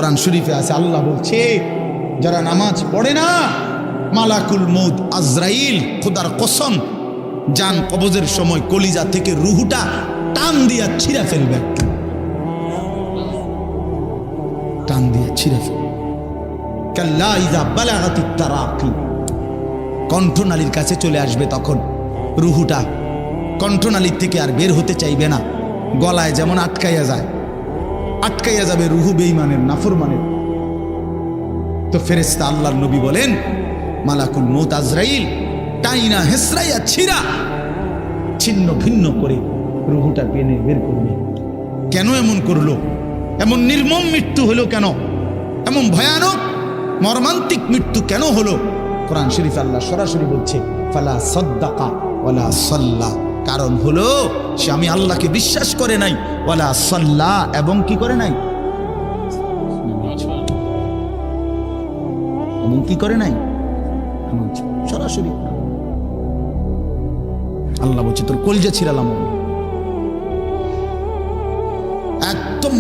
কোরআন শরীফে আছে, আল্লাহ বলছে যারা নামাজ পড়ে না, মালাকুল মউত আজরাইল খোদার কসম জান কবজের সময় কলিজা থেকে রুহুটা টান দিয়া ছিঁড়া ফেলবে, একটু টান দিয়া ছিঁড়া ফেলবে। কাল্লা ইযা বালাগাতিত তারাকি, কণ্ঠনালীর কাছে চলে আসবে, তখন রুহুটা কণ্ঠনালীর থেকে আর বের হতে চাইবে না। গলায় যেমন আটকাইয়া যায়, আটকাইয়া যাবে রুহু বেঈমানের, নাফরমানের। তো ফেরেশতা আল্লাহর নবী বলেন মালাকুল মউত আজরাইল টাইনা হেসরাইয়া ছিঁড়া ছিন্ন ভিন্ন করে রুহুটা টেনে বের করবে। কেন এমন করলো? এমন নির্মম মৃত্যু হলো কেন? এমন ভয়ানক মর্মান্তিক মৃত্যু কেন হলো? কোরআন শরীফ আল্লাহ সরাসরি বলছে ফালা সাদ্দাকা ওয়ালা সাল্লা, কারণ হলো সে আমি আল্লাহকে বিশ্বাস করে নাই, ওয়ালা সাল্লা এবং কি করে নাই, এবং কি করে নাই, সরাসরি আল্লাহ বলছে তোর কলজা ছিড়ালাম একদম।